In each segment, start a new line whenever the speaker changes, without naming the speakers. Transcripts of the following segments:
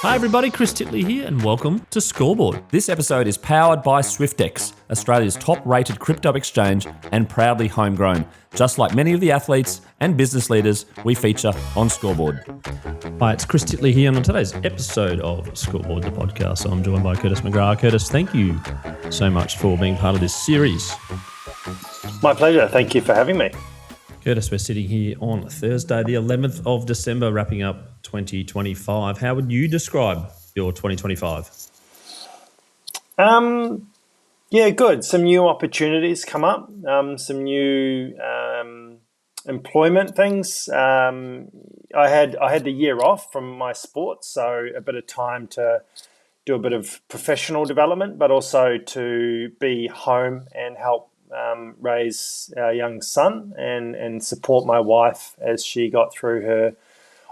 Hi everybody, Chris Titley here and welcome to Scoreboard.
This episode is powered by SwiftX, Australia's top-rated crypto exchange and proudly homegrown, just like many of the athletes and business leaders we feature on Scoreboard.
Hi, it's Chris Titley here and on today's episode of Scoreboard, the podcast, I'm joined by Curtis McGrath. Curtis, thank you so much for being part of this series.
My pleasure. Thank you for having me.
Curtis, we're sitting here on Thursday, the 11th of December, wrapping up 2025. How would you describe your 2025?
Yeah, good. Some new opportunities come up, some new employment things. I had the year off from my sports, so a bit of time to do a bit of professional development, but also to be home and help raise our young son and support my wife as she got through her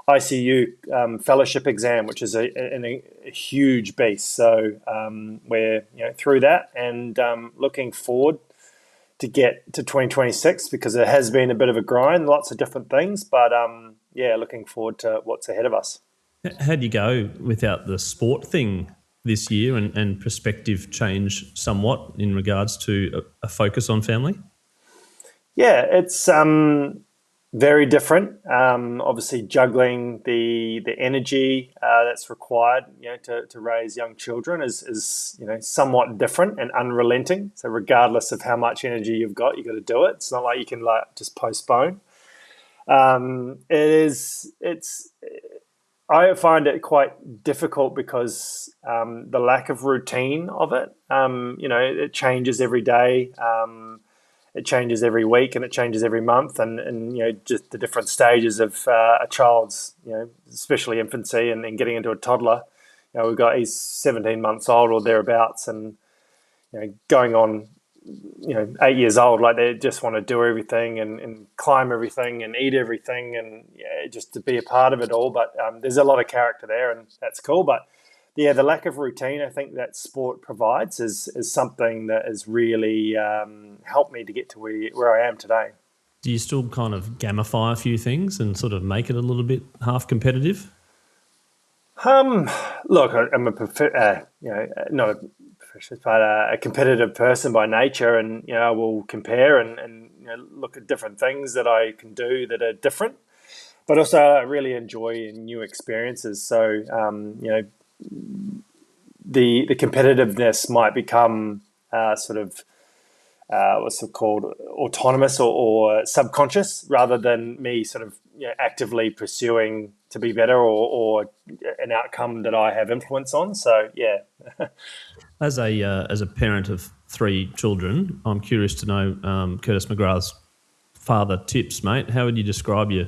ICU fellowship exam, which is a huge beast. So we're through that and looking forward to get to 2026 because it has been a bit of a grind, lots of different things, but looking forward to what's ahead of us.
How'd you go without the sport thing this year and perspective change somewhat in regards to a focus on family?
Yeah, it's very different. Obviously, juggling the energy that's required, to raise young children is somewhat different and unrelenting. So, regardless of how much energy you've got to do it. It's not like you can just postpone. I find it quite difficult because the lack of routine of it. It changes every day. It changes every week and it changes every month, and just the different stages of a child's, especially infancy and getting into a toddler. He's 17 months old or thereabouts, and going on 8 years old, like they just want to do everything and climb everything and eat everything and just to be a part of it all. But there's a lot of character there, and that's cool. But yeah, the lack of routine I think that sport provides is something that has really helped me to get to where I am today.
Do you still kind of gamify a few things and sort of make it a little bit half competitive?
Look, I'm not a professional, but a competitive person by nature, and I will compare and look at different things that I can do that are different. But also, I really enjoy new experiences. So, the competitiveness might become what's it called, autonomous or subconscious, rather than me sort of actively pursuing to be better or an outcome that I have influence on. So yeah.
As a parent of 3 children, I'm curious to know Curtis McGrath's father tips, mate. How would you describe you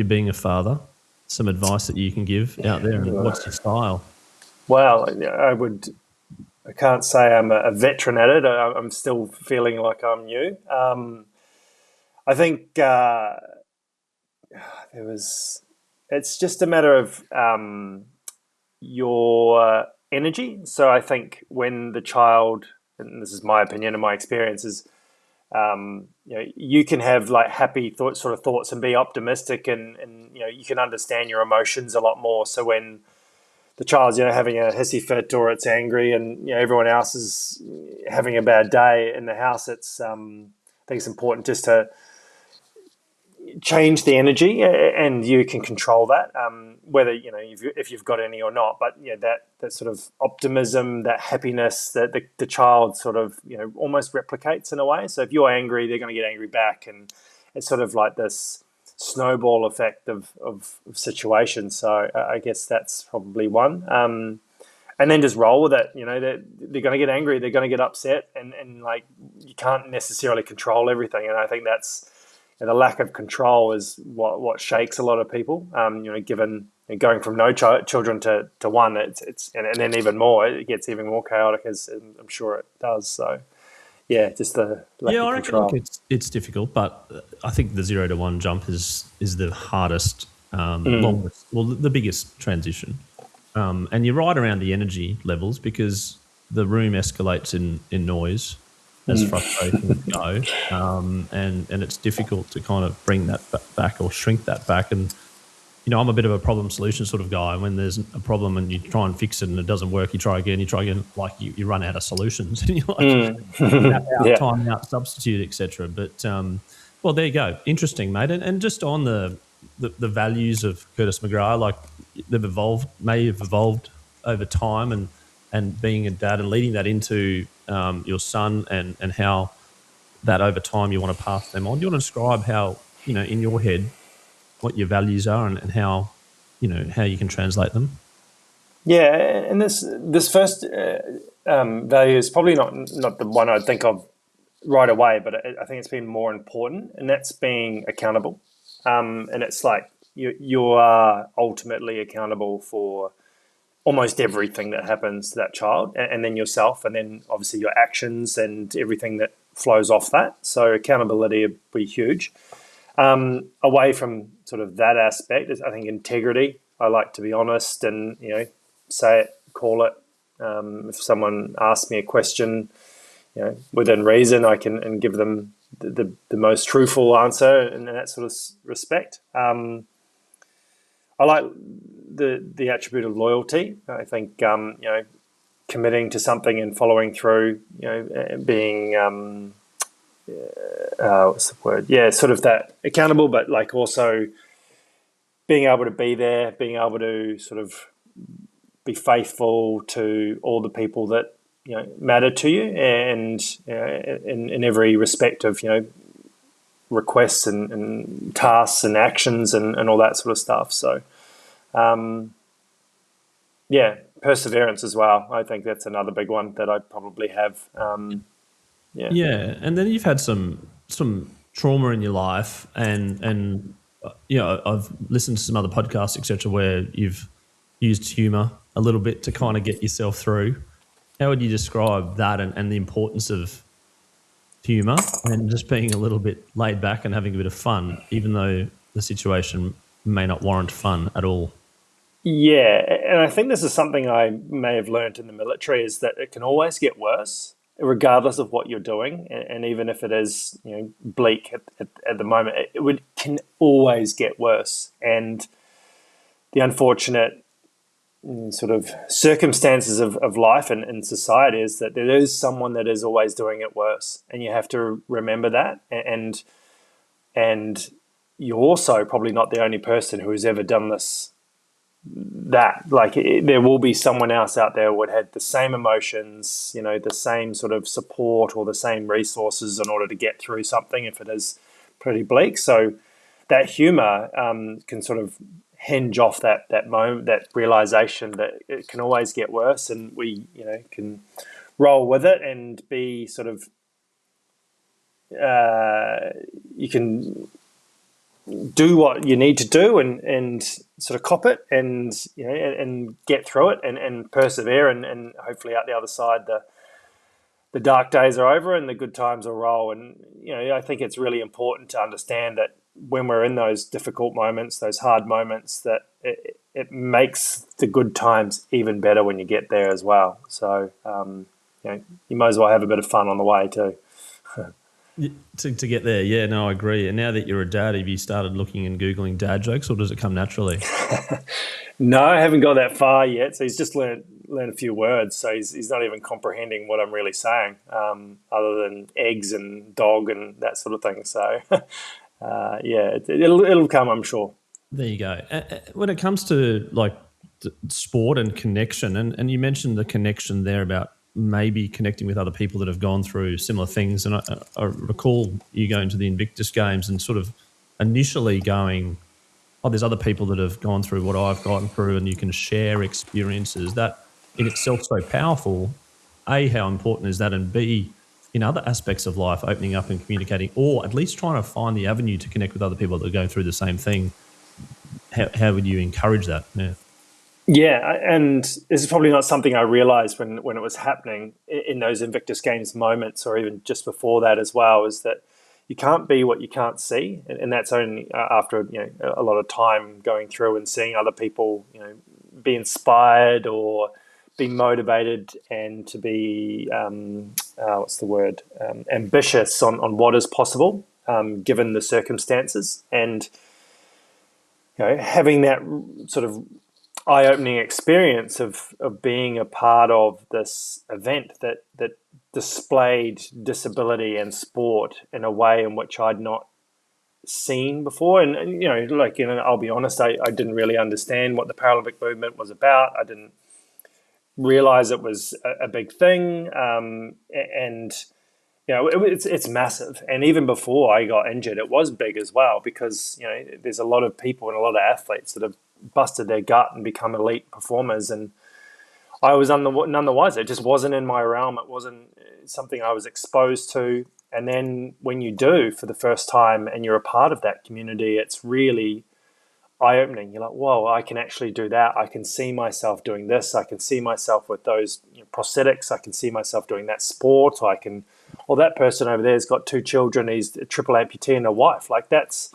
being a father? Some advice that you can give out there, and what's your style?
Well, I can't say I'm a veteran at it. I'm still feeling like I'm new. I think it's just a matter of your energy. So I think when the child, and this is my opinion and my experience, is you can have like happy thoughts and be optimistic, and you can understand your emotions a lot more. So when the child's having a hissy fit or it's angry and everyone else is having a bad day in the house, I think it's important just to change the energy, and you can control that, whether if you've got any or not. But that sort of optimism, that happiness that the child sort of almost replicates in a way. So if you're angry, they're going to get angry back, and it's sort of like this snowball effect of situations. So I guess that's probably one. And then just roll with it. They're going to get angry, they're going to get upset, and like you can't necessarily control everything. And I think that's the lack of control is what shakes a lot of people. Given going from no children to one, it's and then even more, it gets even more chaotic, as I'm sure it does. So. Yeah, just the lack of control.
I reckon it's difficult, but I think the 0 to 1 jump is the hardest, longest, the biggest transition. And you're right around the energy levels, because the room escalates in noise as frustrations go, and it's difficult to kind of bring that back or shrink that back. And I'm a bit of a problem solution sort of guy. When there's a problem and you try and fix it and it doesn't work, you try again, like you run out of solutions. And you're like, tap out,
Yeah.
time out, substitute, etc. But, well, there you go. Interesting, mate. And just on the values of Curtis McGrath, like they've may have evolved over time and being a dad and leading that into your son and how that over time you want to pass them on. Do you want to describe how, in your head, what your values are and how, how you can translate them?
Yeah, and this first value is probably not the one I'd think of right away, but I think it's been more important, and that's being accountable. And it's like you are ultimately accountable for almost everything that happens to that child, and then yourself, and then obviously your actions and everything that flows off that. So accountability would be huge. Away from sort of that aspect, I think integrity. I like to be honest and say it, call it. If someone asks me a question, within reason, I can and give them the most truthful answer in that sort of respect. I like the attribute of loyalty. I think committing to something and following through. Being what's the word? Yeah, sort of that accountable, but like also being able to be there, being able to sort of be faithful to all the people that matter to you, and in every respect of requests and tasks and actions and all that sort of stuff. So, perseverance as well. I think that's another big one that I probably have.
Yeah, and then you've had some trauma in your life, and I've listened to some other podcasts, etc., where you've used humour a little bit to kind of get yourself through. How would you describe that and the importance of humour and just being a little bit laid back and having a bit of fun, even though the situation may not warrant fun at all?
Yeah, and I think this is something I may have learned in the military, is that it can always get worse, regardless of what you're doing, and even if it is bleak at the moment, it can always get worse. And the unfortunate sort of circumstances of life and society is that there is someone that is always doing it worse, and you have to remember that. And you're also probably not the only person who has ever done this. There will be someone else out there who would have the same emotions, the same sort of support or the same resources in order to get through something if it is pretty bleak. So that humor can sort of hinge off that moment, that realization that it can always get worse, and we can roll with it and be sort of you can do what you need to do and sort of cop it and and get through it and persevere and hopefully out the other side the dark days are over and the good times will roll. And I think it's really important to understand that when we're in those difficult moments, those hard moments, that it makes the good times even better when you get there as well. So you might as well have a bit of fun on the way too.
To get there, yeah, no, I agree. And now that you're a dad, have you started looking and Googling dad jokes, or does it come naturally?
No, I haven't got that far yet. So he's just learned a few words. So he's not even comprehending what I'm really saying, other than eggs and dog and that sort of thing. So it'll come, I'm sure.
There you go. When it comes to like sport and connection, and you mentioned the connection there about maybe connecting with other people that have gone through similar things. And I recall you going to the Invictus Games and sort of initially going, there's other people that have gone through what I've gone through, and you can share experiences. That in itself so powerful. A, how important is that? And B, in other aspects of life, opening up and communicating, or at least trying to find the avenue to connect with other people that are going through the same thing. How would you encourage that? Yeah.
Yeah, and this is probably not something I realized when it was happening in those Invictus Games moments, or even just before that as well, is that you can't be what you can't see, and that's only after a lot of time going through and seeing other people be inspired or be motivated, and to be ambitious on what is possible given the circumstances. And having that sort of eye-opening experience of being a part of this event that displayed disability and sport in a way in which I'd not seen before. And I'll be honest, I didn't really understand what the Paralympic movement was about. I didn't realize it was a big thing, and it's massive. And even before I got injured, it was big as well, because there's a lot of people and a lot of athletes that have busted their gut and become elite performers, and I was none the wiser. It just wasn't in my realm. It wasn't something I was exposed to. And then when you do for the first time and you're a part of that community, it's really eye-opening. You're like, whoa, I can actually do that. I can see myself doing this. I can see myself with those prosthetics. I can see myself doing that sport. That person over there has got 2 children. He's a triple amputee and a wife. Like, that's,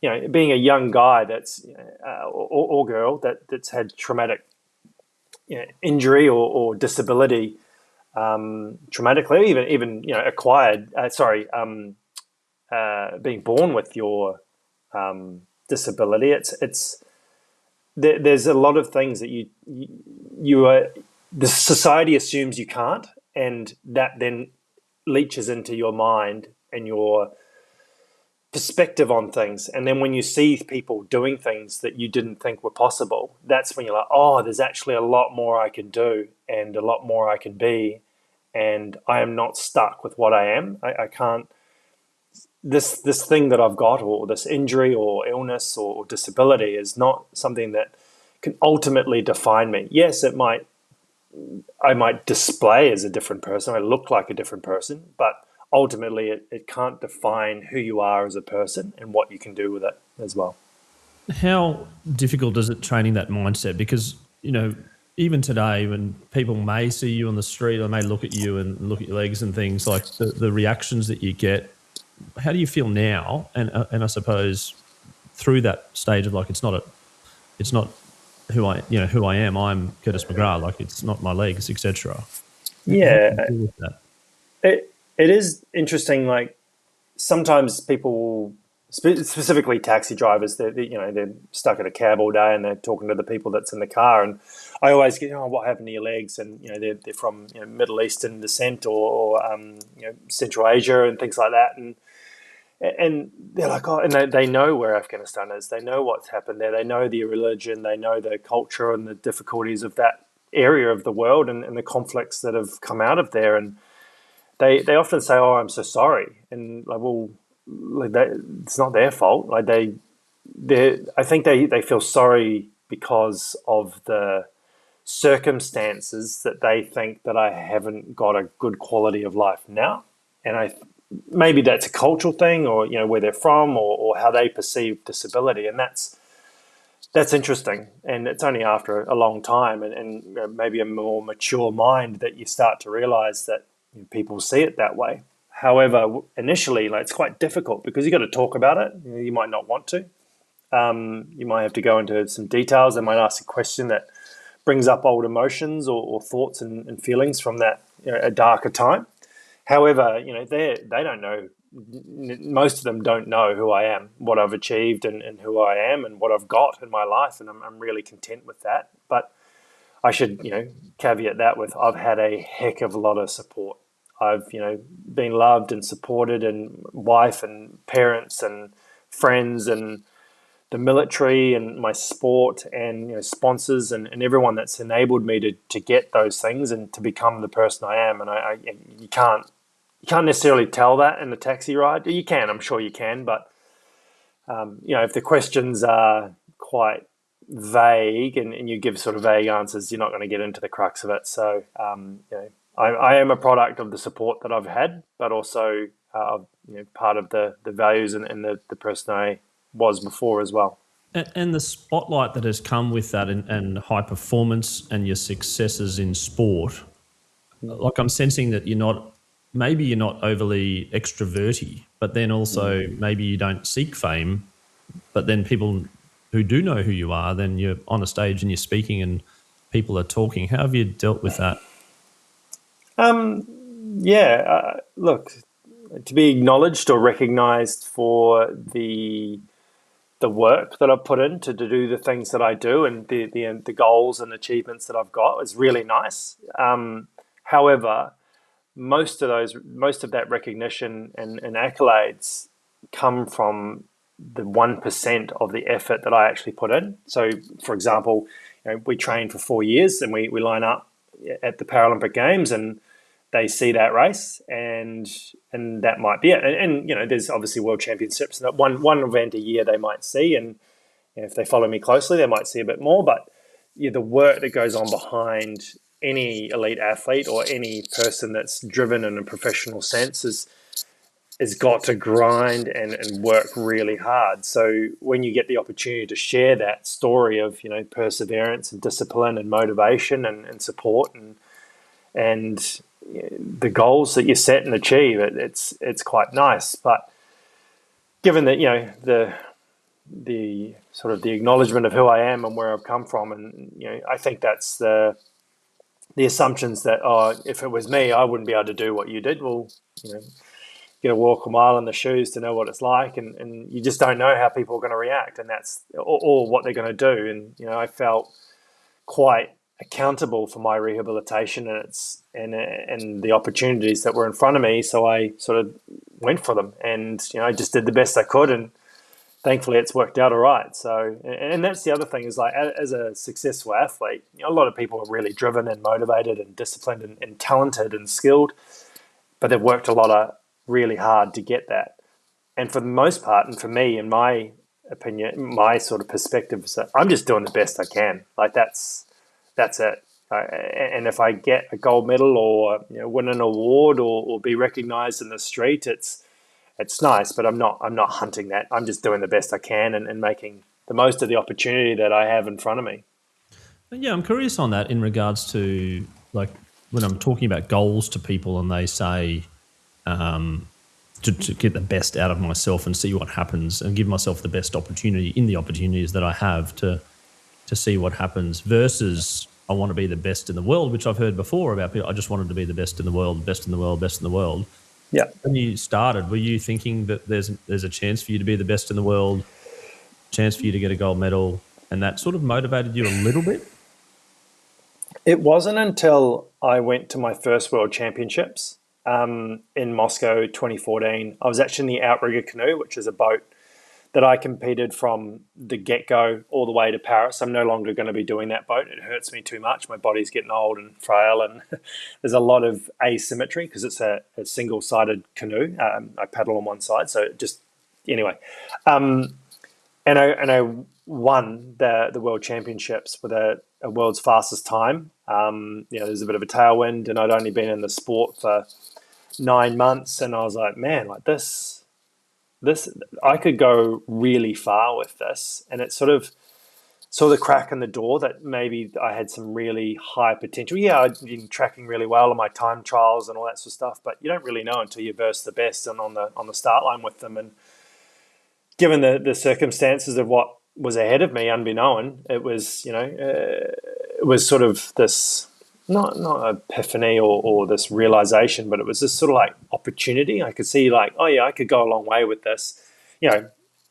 being a young guy that's or girl that's had traumatic injury or disability, traumatically, even acquired. Being born with your disability. There's a lot of things that the society assumes you can't, and that then leaches into your mind and your perspective on things. And then when you see people doing things that you didn't think were possible, that's when you're like, oh, there's actually a lot more I can do and a lot more I can be, and I am not stuck with what I am. I can't, this thing that I've got, or this injury or illness or disability, is not something that can ultimately define me. Yes, I might display as a different person, I look like a different person, but ultimately it can't define who you are as a person and what you can do with it as well.
How difficult is it training that mindset? Because, even today, when people may see you on the street or may look at you and look at your legs and things, like the reactions that you get, how do you feel now? And I suppose through that stage of, like, it's not who I am. I'm Curtis McGrath. Like, it's not my legs, etc.
Yeah, it is interesting. Like, sometimes people, specifically taxi drivers, they're stuck in a cab all day and they're talking to the people that's in the car, and I always get, what happened to your legs? And they're from Middle Eastern descent or Central Asia and things like that, and they're like, oh, and they know where Afghanistan is. They know what's happened there. They know the religion. They know the culture and the difficulties of that area of the world and the conflicts that have come out of there. And they often say, oh, I'm so sorry. And like, well, it's not their fault. Like, I think they feel sorry because of the circumstances that they think that I haven't got a good quality of life now. And maybe that's a cultural thing, or where they're from, or how they perceive disability, and that's interesting. And it's only after a long time and maybe a more mature mind that you start to realize that people see it that way. However, initially, it's quite difficult because you got to talk about it. You might not want to. You might have to go into some details. They might ask a question that brings up old emotions or thoughts and feelings from that a darker time. However, they don't know. Most of them don't know who I am, what I've achieved, and who I am, and what I've got in my life, and I'm really content with that. But I should, caveat that with, I've had a heck of a lot of support. I've, been loved and supported, and wife and parents and friends and the military and my sport and sponsors and everyone that's enabled me to get those things and to become the person I am. And you can't necessarily tell that in the taxi ride. You can, I'm sure you can, but if the questions are quite vague and you give sort of vague answers, you're not going to get into the crux of it. So I am a product of the support that I've had, but also part of the values and the person I was before as well.
And the spotlight that has come with that and high performance and your successes in sport, like, I'm sensing that maybe you're not overly extroverty, but then also maybe you don't seek fame, but then people who do know who you are, then you're on a stage and you're speaking and people are talking. How have you dealt with that?
Look, to be acknowledged or recognized for the the work that I've put in to do the things that I do, and the goals and achievements that I've got is really nice. However, most of that recognition and accolades come from the 1% of the effort that I actually put in. So, for example, we train for 4 years and we line up at the Paralympic Games, and they see that race, and that might be it. And there's obviously world championships, and one event a year they might see, and if they follow me closely, they might see a bit more. But the work that goes on behind any elite athlete or any person that's driven in a professional sense is got to grind and work really hard. So when you get the opportunity to share that story of perseverance and discipline and motivation and support and the goals that you set and achieve, it's quite nice. But given that the sort of the acknowledgement of who I am and where I've come from, and I think that's the assumptions that if it was me, I wouldn't be able to do what you did. Well, get to walk a mile in the shoes to know what it's like, and you just don't know how people are going to react, and that's or what they're going to do. And I felt quite accountable for my rehabilitation and the opportunities that were in front of me, so I sort of went for them, and I just did the best I could, and thankfully it's worked out all right. So, and that's the other thing is, like, as a successful athlete, a lot of people are really driven and motivated and disciplined and talented and skilled, but they've worked a lot really hard to get that. And for the most part, and for me, in my opinion, my sort of perspective is that I'm just doing the best I can. Like that's it. And if I get a gold medal or win an award or be recognized in the street, it's nice, but I'm not hunting that. I'm just doing the best I can and making the most of the opportunity that I have in front of me.
Yeah, I'm curious on that in regards to, like, when I'm talking about goals to people and they say to get the best out of myself and see what happens and give myself the best opportunity in the opportunities that I have to see what happens, versus I want to be the best in the world, which I've heard before about people. I just wanted to be the best in the world, best in the world, best in the world.
Yeah.
When you started, were you thinking that there's a chance for you to be the best in the world, chance for you to get a gold medal, and that sort of motivated you a little bit?
It wasn't until I went to my first World Championships in Moscow 2014. I was actually in the outrigger canoe, which is a boat that I competed from the get-go all the way to Paris. I'm no longer going to be doing that boat. It hurts me too much. My body's getting old and frail, and there's a lot of asymmetry because it's a single-sided canoe. I paddle on one side, so just anyway. And I won the World Championships with a world's fastest time. There's a bit of a tailwind, and I'd only been in the sport for 9 months, and I was like, man, like this I could go really far with this. And it sort of saw the crack in the door that maybe I had some really high potential. Yeah, I'd been tracking really well on my time trials and all that sort of stuff, but you don't really know until you burst the best and on the start line with them. And given the circumstances of what was ahead of me, unbeknown, it was, it was sort of this, not epiphany or this realization, but it was this sort of like opportunity. I could see like, oh yeah, I could go a long way with this.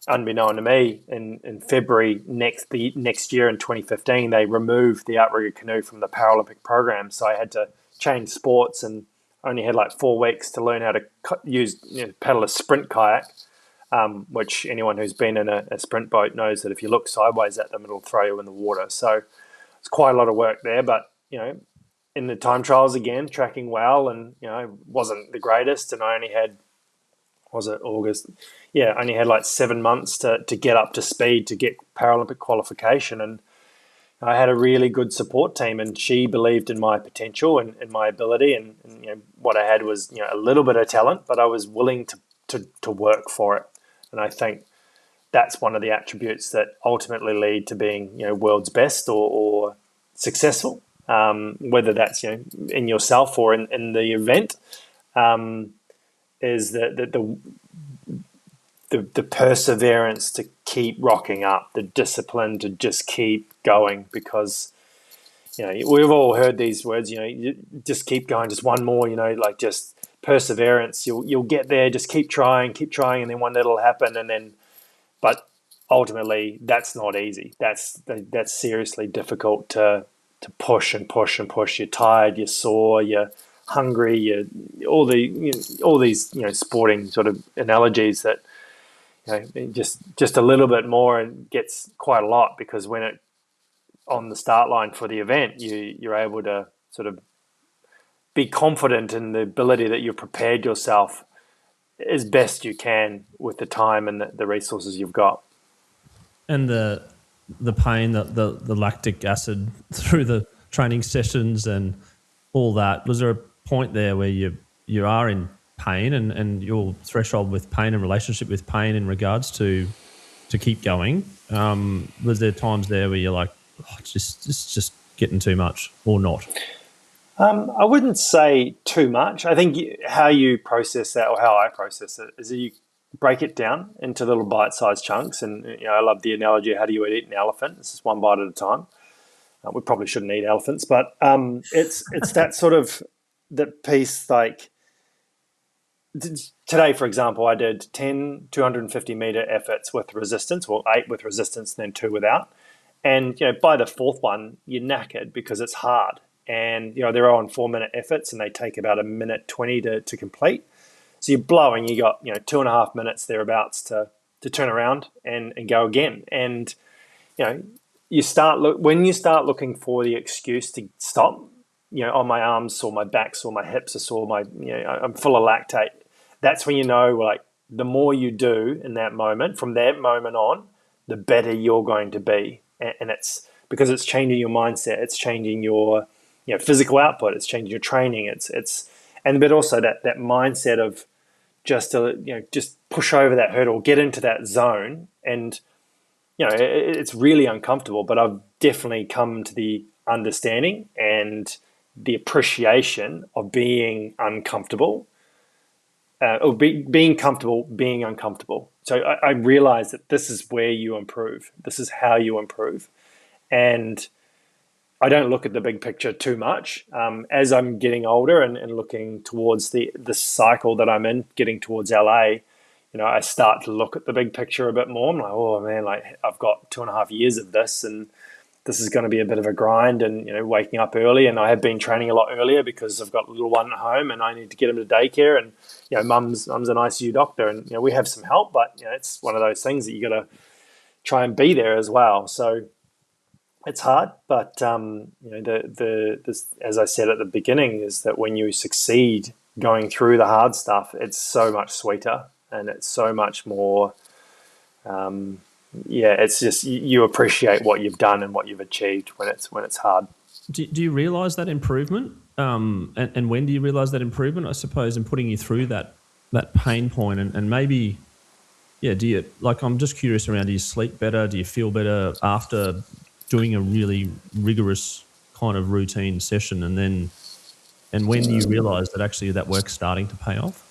Unbeknown to me, in February next year in 2015, they removed the outrigger canoe from the Paralympic program. So I had to change sports and only had like 4 weeks to learn how to paddle a sprint kayak, which anyone who's been in a sprint boat knows that if you look sideways at them, it'll throw you in the water. So it's quite a lot of work there, but in the time trials again, tracking well, and wasn't the greatest, and I only had, was it August? Yeah, only had like 7 months to get up to speed to get Paralympic qualification, and I had a really good support team, and she believed in my potential and my ability, and what I had was a little bit of talent, but I was willing to work for it, and I think that's one of the attributes that ultimately lead to being world's best or successful. Whether that's in yourself or in the event, is the perseverance to keep rocking up, the discipline to just keep going, because we've all heard these words. You just keep going, just one more. Like just perseverance. You'll get there. Just keep trying, and then one that'll happen, and then. But ultimately that's not easy. That's seriously difficult to push and push and push. You're tired, you're sore, you're hungry, all these sporting sort of analogies that just a little bit more and gets quite a lot, because when it on the start line for the event, you're able to sort of be confident in the ability that you've prepared yourself as best you can with the time and the resources you've got.
And the pain, the lactic acid through the training sessions and all that, was there a point there where you are in pain and your threshold with pain and relationship with pain in regards to keep going? Was there times there where you're like, oh, it's just getting too much, or not?
I wouldn't say too much. I think how you process that, or how I process it, is that you break it down into little bite-sized chunks. And I love the analogy: how do you eat an elephant? It's just one bite at a time. We probably shouldn't eat elephants, but it's that sort of that piece. Like today, for example, I did 10 250-meter efforts with resistance, or 8 with resistance, and then 2 without. And by the 4th one, you're knackered because it's hard. And they're on 4-minute efforts, and they take about 1:20 to complete. So you're blowing. You got 2.5 minutes thereabouts to turn around and go again. And when you start looking for the excuse to stop. On my arms sore, my back sore, my hips are sore, I'm full of lactate. That's when like the more you do in that moment, from that moment on, the better you're going to be. And it's because it's changing your mindset, it's changing your physical output, it's changing your training, but also that mindset of just push over that hurdle, get into that zone. And it's really uncomfortable, but I've definitely come to the understanding and the appreciation of being uncomfortable, or being comfortable being uncomfortable. So I realize that this is where you improve. This is how you improve. And I don't look at the big picture too much. As I'm getting older and looking towards the cycle that I'm in, getting towards LA, I start to look at the big picture a bit more. I'm like, oh man, like I've got 2.5 years of this, and this is going to be a bit of a grind, and waking up early. And I have been training a lot earlier because I've got a little one at home, and I need to get him to daycare. And mum's an ICU doctor, and we have some help, but it's one of those things that you got to try and be there as well. So it's hard, but this, as I said at the beginning, is that when you succeed going through the hard stuff, it's so much sweeter, and it's so much more. It's just you appreciate what you've done and what you've achieved when it's hard.
Do you realise that improvement? And when do you realise that improvement? I suppose in putting you through that pain point, and maybe, do you, like, I'm just curious around, do you sleep better? Do you feel better after doing a really rigorous kind of routine session? And when do you realise that actually that work's starting to pay off?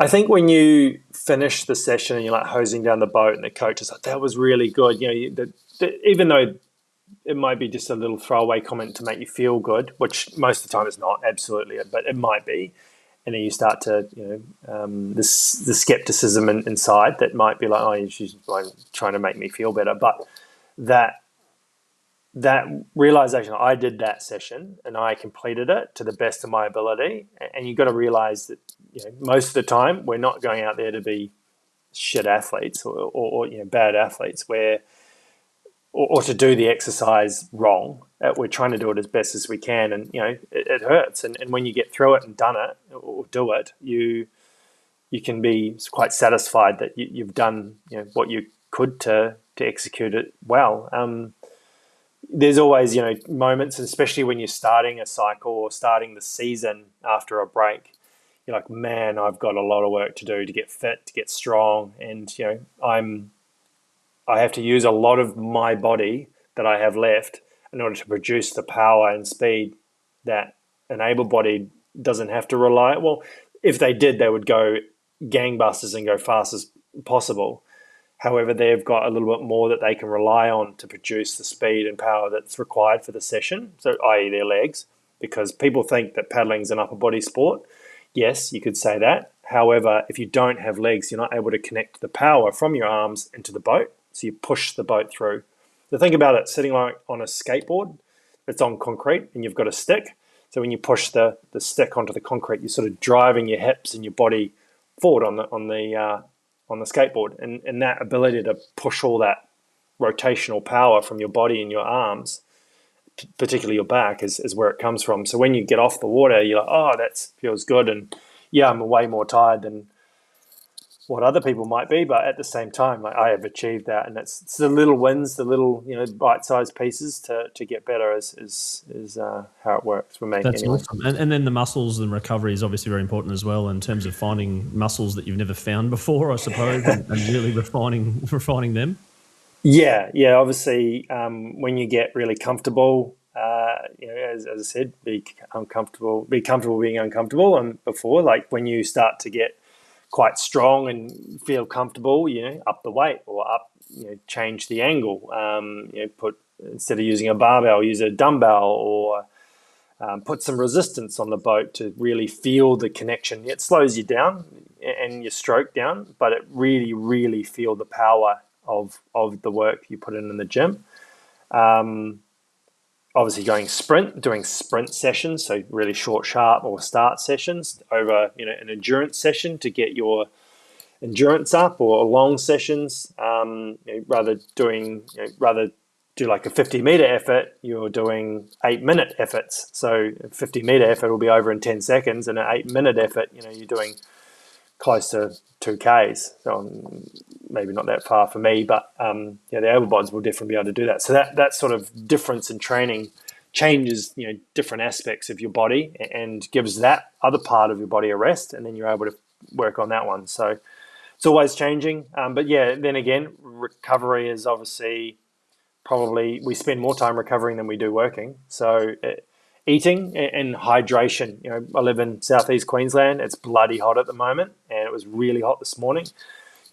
I think when you finish the session and you're like hosing down the boat, and the coach is like, that was really good. Even though it might be just a little throwaway comment to make you feel good, which most of the time it's not, absolutely, but it might be. And then you start to, the skepticism inside that might be like, oh, she's trying to make me feel better. But that realization, I did that session and I completed it to the best of my ability. And you've got to realize that, most of the time we're not going out there to be shit athletes or bad athletes, or to do the exercise wrong. We're trying to do it as best as we can, and it hurts. And when you get through it and done it or do it, you can be quite satisfied that you've done what you could to execute it well. There's always moments, especially when you're starting a cycle or starting the season after a break. You're like, man, I've got a lot of work to do to get fit, to get strong, and I have to use a lot of my body that I have left in order to produce the power and speed that an able-bodied doesn't have to rely on. Well, if they did, they would go gangbusters and go fast as possible. However, they've got a little bit more that they can rely on to produce the speed and power that's required for the session, so i.e. their legs, because people think that paddling is an upper body sport. Yes, you could say that. However, if you don't have legs, you're not able to connect the power from your arms into the boat. So you push the boat through. So think about it sitting like on a skateboard that's on concrete and you've got a stick. So when you push the stick onto the concrete, you're sort of driving your hips and your body forward on the skateboard. And that ability to push all that rotational power from your body and your arms, particularly your back, is where it comes from. So when you get off the water, you're like, oh, that feels good. And yeah, I'm way more tired than what other people might be, but at the same time, like, I have achieved that, and it's the little wins, the little bite-sized pieces to get better is how it works for me.
That's
anyway.
awesome. And then the muscles and recovery is obviously very important as well in terms of finding muscles that you've never found before, I suppose, and really refining them.
Yeah. Obviously, when you get really comfortable, as I said, be comfortable being uncomfortable. And before, like when you start to get quite strong and feel comfortable, up the weight or change the angle. Instead of using a barbell, use a dumbbell, or put some resistance on the boat to really feel the connection. It slows you down and your stroke down, but it really, really feel the power of the work you put in the gym. Obviously doing sprint sessions, so really short, sharp or start sessions over, an endurance session to get your endurance up, or long sessions. Rather do like a 50-meter effort, you're doing 8-minute efforts. So a 50-meter effort will be over in 10 seconds, and an 8-minute effort, you're doing close to 2Ks. So maybe not that far for me, but the overboards will definitely be able to do that. So that sort of difference in training changes, different aspects of your body and gives that other part of your body a rest, and then you're able to work on that one. So it's always changing. But yeah, then again, recovery is obviously probably we spend more time recovering than we do working. So eating and hydration. I live in southeast Queensland. It's bloody hot at the moment, and it was really hot this morning.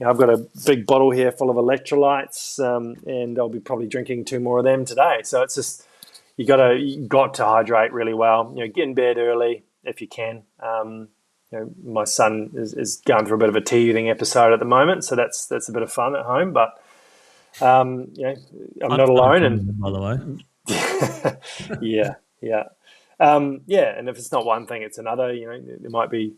I've got a big bottle here full of electrolytes, and I'll be probably drinking 2 more of them today. So it's just you got to hydrate really well. Get in bed early if you can. My son is going through a bit of a teething episode at the moment, so that's a bit of fun at home. But I'm not alone. And
by the way,
yeah. And if it's not one thing, it's another. There might be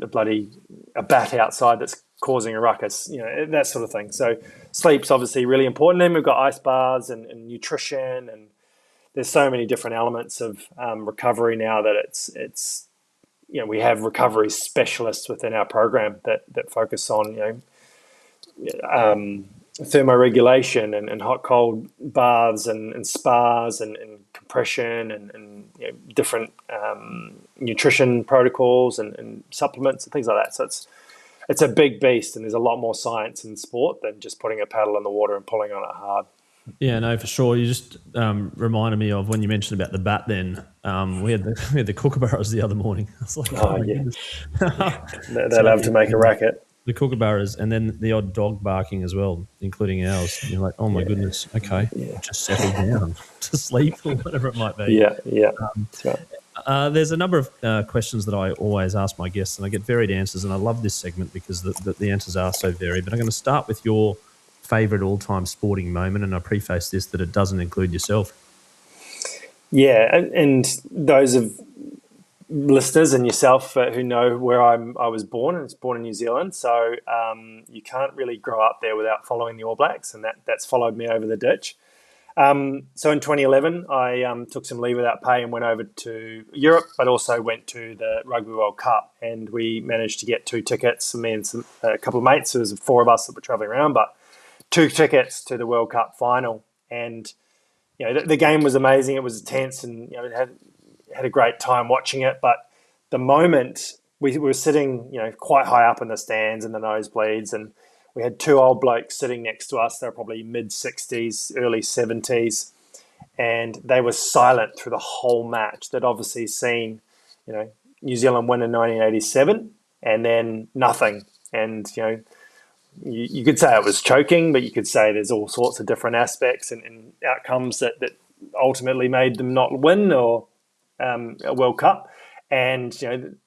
a bat outside that's causing a ruckus, that sort of thing. So sleep's obviously really important. Then we've got ice baths and nutrition, and there's so many different elements of recovery now that it's we have recovery specialists within our program that focus on thermoregulation and hot cold baths and spas and compression and different nutrition protocols and supplements and things like that. So it's a big beast, and there's a lot more science in sport than just putting a paddle in the water and pulling on it hard.
Yeah, no, for sure. You just reminded me of when you mentioned about the bat. Then we had the kookaburras the other morning. I was like,
oh yeah, they love to make a racket.
The kookaburras, and then the odd dog barking as well, including ours. And you're like, oh my goodness, okay, just settle down to sleep or whatever it might be.
Yeah. That's right.
There's a number of questions that I always ask my guests, and I get varied answers, and I love this segment because the answers are so varied. But I'm going to start with your favourite all-time sporting moment, and I preface this that it doesn't include yourself.
Yeah, and those of listeners and yourself who know where I was born. I was born in New Zealand, so you can't really grow up there without following the All Blacks, and that's followed me over the ditch. So in 2011, I took some leave without pay and went over to Europe, but also went to the Rugby World Cup, and we managed to get 2 tickets. Me and a couple of mates. There was 4 of us that were travelling around, but 2 tickets to the World Cup final. And the game was amazing. It was tense, and it had a great time watching it. But the moment we were sitting, quite high up in the stands and the nosebleeds, and we had 2 old blokes sitting next to us. They were probably mid-60s, early 70s, and they were silent through the whole match. They'd obviously seen, New Zealand win in 1987, and then nothing. And you could say it was choking, but you could say there's all sorts of different aspects and outcomes that ultimately made them not win or a World Cup. And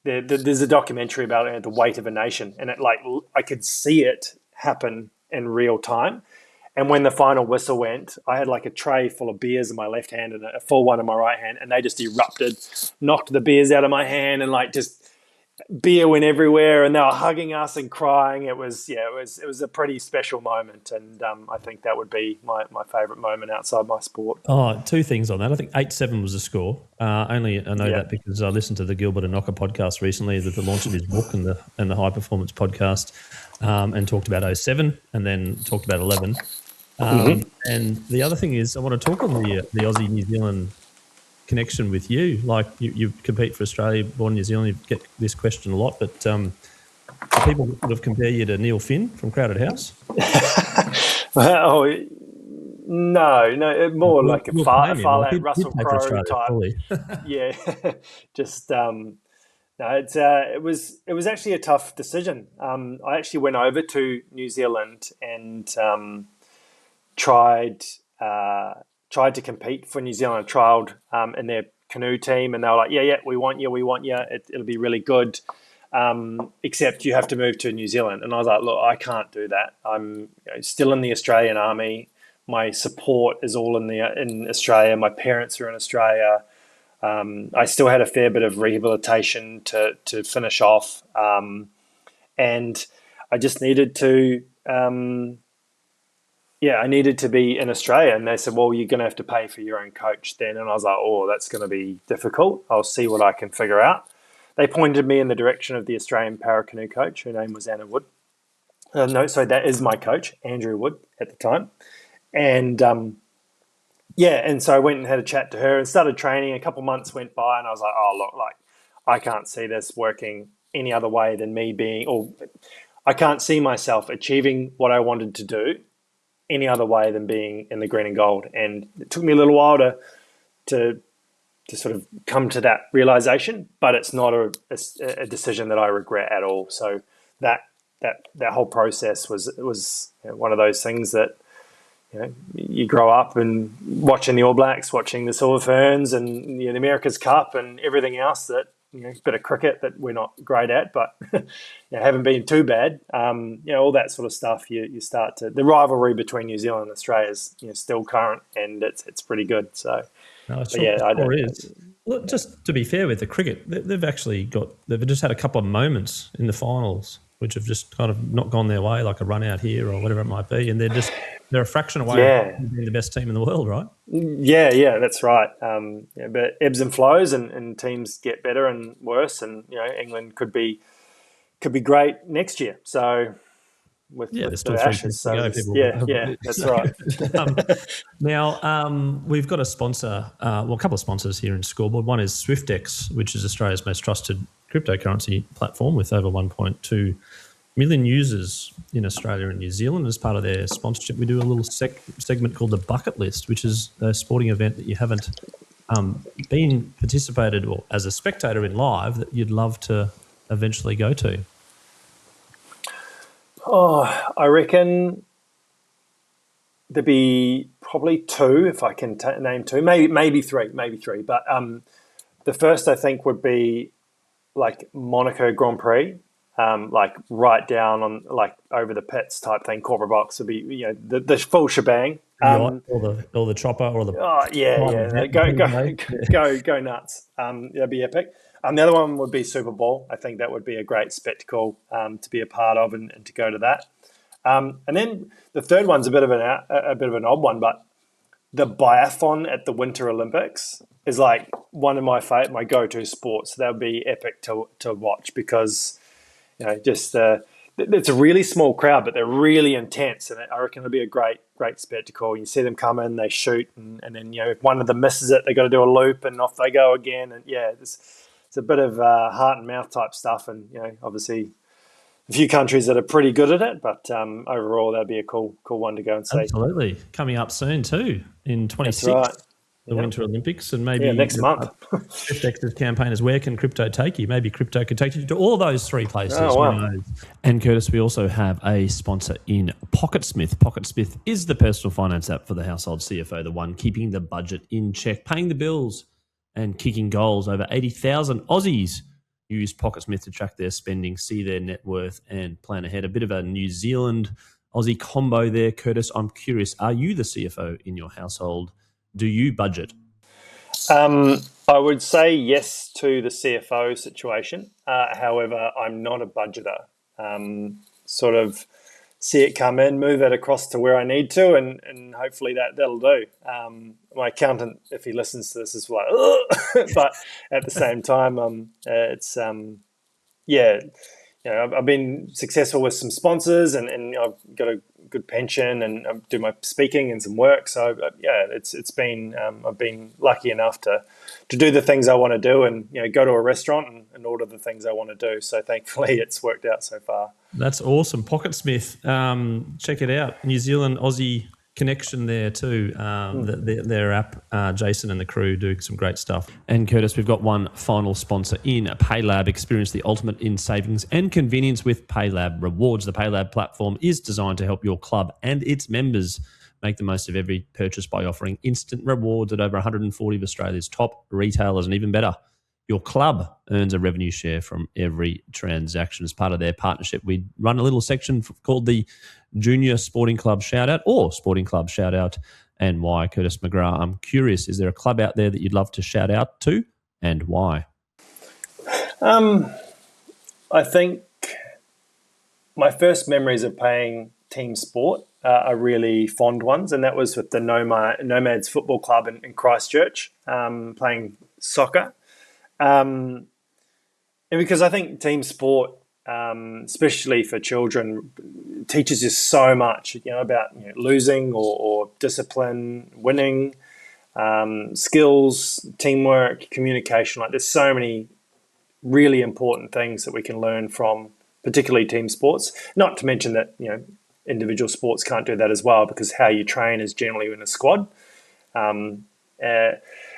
there's a documentary about the weight of a nation, and I could see it happen in real time. And when the final whistle went, I had like a tray full of beers in my left hand and a full one in my right hand, and they just erupted, knocked the beers out of my hand, and like just beer went everywhere, and they were hugging us and crying. It was a pretty special moment, and I think that would be my favourite moment outside my sport.
Oh, two things on that. I think 8-7 was the score. I know that because I listened to the Gilbert and Knocker podcast recently, that the launch of his book and the High Performance podcast, and talked about 07 and then talked about 11. And the other thing is, I want to talk on the Aussie New Zealand connection with you. Like you compete for Australia, born in New Zealand. You get this question a lot, but people sort of compare you to Neil Finn from Crowded House.
No, more like a far Russell Crowe type. Yeah, just no. It was actually a tough decision. I actually went over to New Zealand and tried to compete for New Zealand. I trialled in their canoe team, and they were like, yeah, we want you. It'll be really good. Except you have to move to New Zealand. And I was like, look, I can't do that. I'm still in the Australian Army. My support is all in Australia. My parents are in Australia. I still had a fair bit of rehabilitation to finish off. And I just needed to, I needed to be in Australia. And they said, well, you're going to have to pay for your own coach then. And I was like, oh, that's going to be difficult. I'll see what I can figure out. They pointed me in the direction of the Australian Paracanoe coach. Her name was Anna Wood. That is my coach, Andrew Wood, at the time. And and so I went and had a chat to her and started training. A couple months went by, and I was like, oh, look, like I can't see this working any other way than me being, or I can't see myself achieving what I wanted to do any other way than being in the green and gold. And it took me a little while to sort of come to that realization, but it's not a decision that I regret at all. So that whole process was one of those things that, you grow up and watching the All Blacks, watching the Silver Ferns and the America's Cup and everything else that, a bit of cricket that we're not great at, but haven't been too bad. All that sort of stuff. You start to, the rivalry between New Zealand and Australia is still current, and it's pretty good. So,
Well, just to be fair with the cricket, they've just had a couple of moments in the finals which have just kind of not gone their way, like a run out here or whatever it might be, and they're a fraction away from being the best team in the world, right?
Yeah, that's right. But ebbs and flows, and teams get better and worse, and England could be great next year. So with
there's still
the
3
Ashes,
to go.
that's right.
Now we've got a sponsor, a couple of sponsors here in Scoreboard. One is SwiftX, which is Australia's most trusted cryptocurrency platform with over 1.2 million users in Australia and New Zealand. As part of their sponsorship, we do a little segment called the Bucket List, which is a sporting event that you haven't been participated or as a spectator in live that you'd love to eventually go to.
Oh, I reckon there'd be probably 2, if I can name 2, maybe three. But the first, I think, would be like Monaco Grand Prix, like right down on, like over the pits type thing. Corporate box would be, the full shebang.
Or the chopper or the
go nuts. That'd be epic. The other one would be Super Bowl. I think that would be a great spectacle to be a part of and to go to that. And then the third one's a bit of an odd one, but the biathlon at the Winter Olympics is like one of my go-to sports. That would be epic to watch because it's a really small crowd, but they're really intense, and I reckon it'll be a great spectacle. You see them come in, they shoot, and then if one of them misses it, they got to do a loop, and off they go again. And it's a bit of heart and mouth type stuff, and obviously a few countries that are pretty good at it, but overall that'd be a cool one to go and see.
Absolutely, coming up soon too in 26.
That's right.
The Winter Olympics, and maybe
next month.
SwiftX's campaign is where can crypto take you? Maybe crypto could take you to all those 3 places.
Oh, wow.
And Curtis, we also have a sponsor in PocketSmith. PocketSmith is the personal finance app for the household CFO, the one keeping the budget in check, paying the bills, and kicking goals. Over 80,000 Aussies use Pocketsmith to track their spending, see their net worth, and plan ahead. A bit of a New Zealand Aussie combo there. Curtis, I'm curious, are you the CFO in your household? Do you budget?
I would say yes to the CFO situation. However, I'm not a budgeter. Sort of see it come in, move it across to where I need to, and hopefully that'll do. My accountant, if he listens to this, is like, ugh! But at the same time, it's I've been successful with some sponsors, and I've got a good pension, and I do my speaking and some work. So it's been I've been lucky enough to do the things I want to do, and go to a restaurant and order the things I want to do. So thankfully, it's worked out so far.
That's awesome. Pocketsmith, check it out. New Zealand Aussie connection there too. Their app, Jason and the crew do some great stuff. And Curtis, we've got one final sponsor in PayLab. Experience the ultimate in savings and convenience with PayLab Rewards. The PayLab platform is designed to help your club and its members make the most of every purchase by offering instant rewards at over 140 of Australia's top retailers. And even better, your club earns a revenue share from every transaction. As part of their partnership, we run a little section called the Junior Sporting Club Shoutout or Sporting Club Shoutout, and why. Curtis McGrath, I'm curious, is there a club out there that you'd love to shout out to, and why?
I think my first memories of playing team sport are really fond ones, and that was with the Nomads Football Club in Christchurch, playing soccer. And because I think team sport, especially for children, teaches you so much, about losing or discipline, winning, skills, teamwork, communication. Like, there's so many really important things that we can learn from, particularly team sports. Not to mention that individual sports can't do that as well, because how you train is generally in a squad.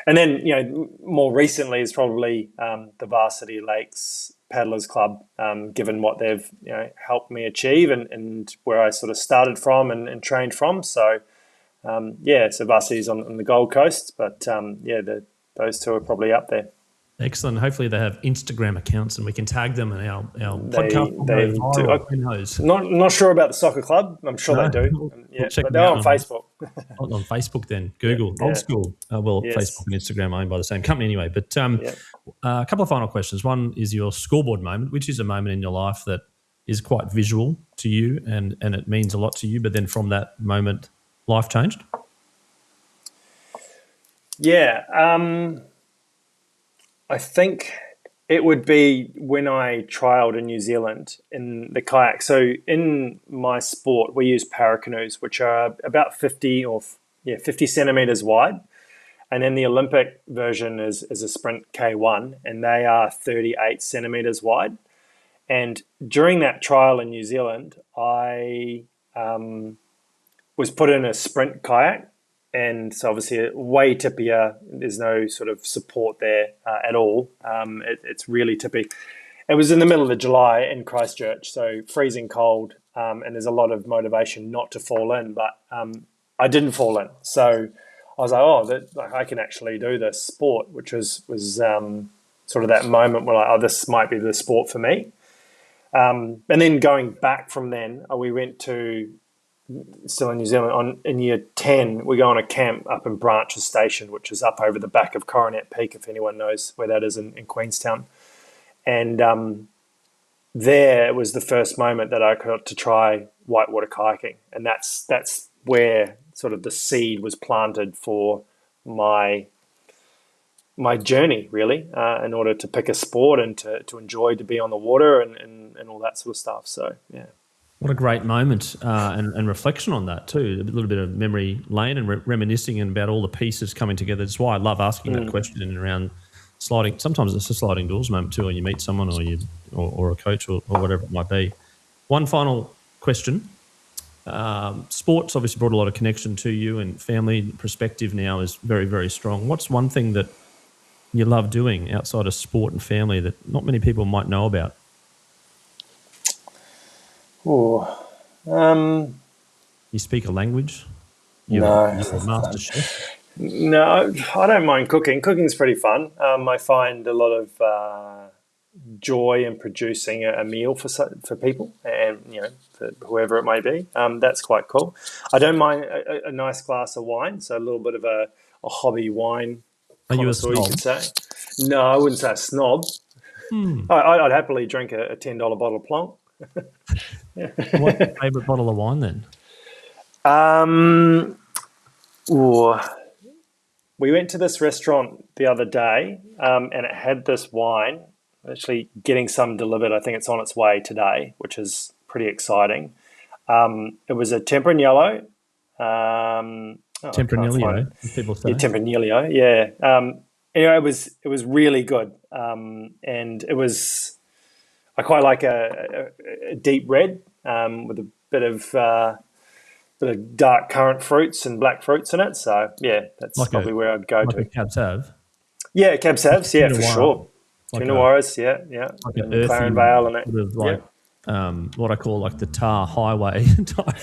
And then, more recently is probably the Varsity Lakes Paddlers Club, given what they've helped me achieve and where I sort of started from and trained from. So, so Varsity's on the Gold Coast, but those two are probably up there.
Excellent. Hopefully they have Instagram accounts and we can tag them in our podcast.
They do. Who knows? Not sure about the soccer club. I'm sure they do. But they're on Facebook.
On Facebook then. Google. Old school. Yes. Facebook and Instagram are owned by the same company anyway. But a couple of final questions. One is your scoreboard moment, which is a moment in your life that is quite visual to you and it means a lot to you. But then from that moment, life changed?
Yeah. I think it would be when I trialled in New Zealand in the kayak. So in my sport, we use Paracanoes, which are about 50 centimetres wide. And then the Olympic version is a sprint K1, and they are 38 centimetres wide. And during that trial in New Zealand, I was put in a sprint kayak. And so obviously way tippier. There's no sort of support there at all. It's really tippy. It was in the middle of July in Christchurch, so freezing cold, and there's a lot of motivation not to fall in. But I didn't fall in. So I was like, I can actually do this sport, which was sort of that moment where this might be the sport for me. And then going back from then, we went to, still in New Zealand, in year 10, we go on a camp up in Branches Station, which is up over the back of Coronet Peak, if anyone knows where that is in Queenstown. And there was the first moment that I got to try whitewater kayaking. And that's where sort of the seed was planted for my journey, really, in order to pick a sport and to enjoy to be on the water and all that sort of stuff. So, yeah.
What a great moment and reflection on that too. A little bit of memory lane and reminiscing about all the pieces coming together. That's why I love asking that question and around sliding. Sometimes it's a sliding doors moment too when you meet someone or a coach or whatever it might be. One final question. Sports obviously brought a lot of connection to you, and family perspective now is very, very strong. What's one thing that you love doing outside of sport and family that not many people might know about?
You
speak a language?
No.
You're a master chef?
No, I don't mind cooking. Cooking's pretty fun. I find a lot of joy in producing a meal for people, and for whoever it may be. That's quite cool. I don't mind a nice glass of wine, so a little bit of a hobby wine
Are you a
connoisseur, you
snob?
could say. No, I wouldn't say a snob. I'd happily drink a $10 bottle of Plonk.
What's your favourite bottle of wine then?
We went to this restaurant the other day, and it had this wine. Actually, getting some delivered. I think it's on its way today, which is pretty exciting. It was a Tempranillo.
Tempranillo, as people say.
Yeah, Tempranillo. Yeah. Anyway, it was really good, and it was. I quite like a deep red with a bit of dark currant fruits and black fruits in it. So yeah, that's probably where I'd go to.
A Cab Sav.
Yeah, Cab Savs. Yeah, for sure. Tuna Warriors. Yeah.
Like an earthy,
Claren Vale and it.
Sort of like, what I call like the tar highway type.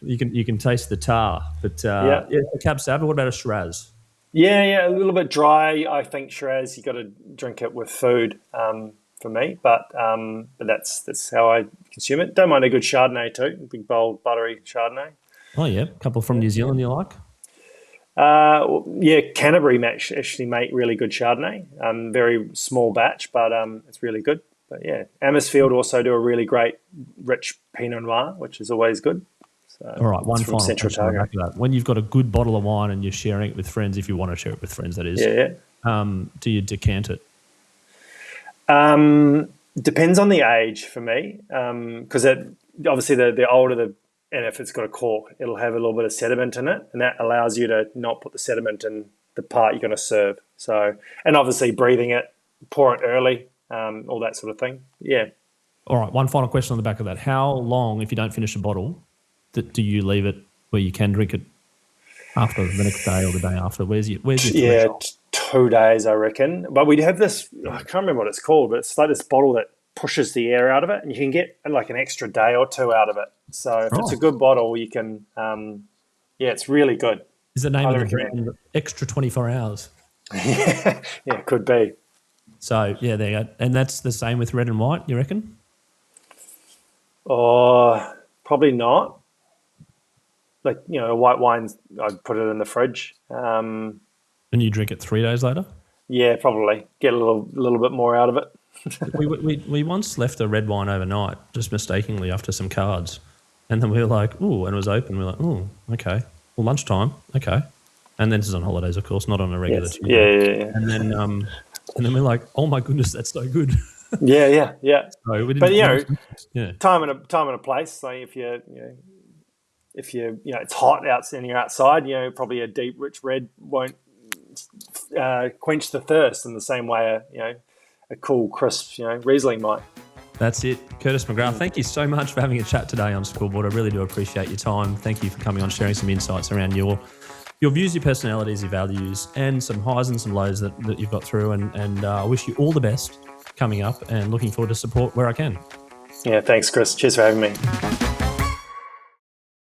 You can taste the tar, but a Cab Sav. What about a Shiraz?
Yeah, a little bit dry. I think Shiraz, you got to drink it with food for me, but that's how I consume it. Don't mind a good Chardonnay too, a big bold buttery Chardonnay.
Oh yeah, a couple from New Zealand you like?
Canterbury actually make really good Chardonnay. Very small batch, but it's really good. But yeah, Amersfield also do a really great rich Pinot Noir, which is always good. So
all right, one final
Central
question back to that. When you've got a good bottle of wine and you're sharing it with friends, if you want to share it with friends, that is. Do you decant it?
Depends on the age for me, because obviously the older and if it's got a cork, it'll have a little bit of sediment in it, and that allows you to not put the sediment in the part you're going to serve. So, and obviously breathing it, pour it early, all that sort of thing. Yeah.
All right, one final question on the back of that. How long, if you don't finish a bottle, do you leave it where you can drink it after the next day or the day after? Where's your threshold?
2 days, I reckon. But we have this, I can't remember what it's called, but it's like this bottle that pushes the air out of it, and you can get like an extra day or two out of it. So if it's a good bottle, you can, it's really good.
Is the name of the brand Extra 24 Hours?
Yeah, it could be.
So, yeah, there you go. And that's the same with red and white, you reckon?
Oh, probably not. Like, white wines, I'd put it in the fridge.
And you drink it 3 days later?
Yeah, probably. Get a little bit more out of it.
we once left a red wine overnight, just mistakenly after some cards. And then we were like, ooh, and it was open. We were like, ooh, okay. Well, lunchtime, okay. And then this is on holidays, of course, not on a regular Tuesday.
Yeah.
And then we're like, oh my goodness, that's so good.
Yeah.
So we didn't,
time and a place. Like if you it's hot out and you're outside, probably a deep, rich red won't quench the thirst in the same way a cool, crisp, Riesling might.
That's it. Curtis McGrath, thank you so much for having a chat today on Scoreboard. I really do appreciate your time. Thank you for coming on, sharing some insights around your views, your personalities, your values, and some highs and some lows that you've got through. And I wish you all the best coming up, and looking forward to support where I can.
Yeah, thanks, Chris. Cheers for having me.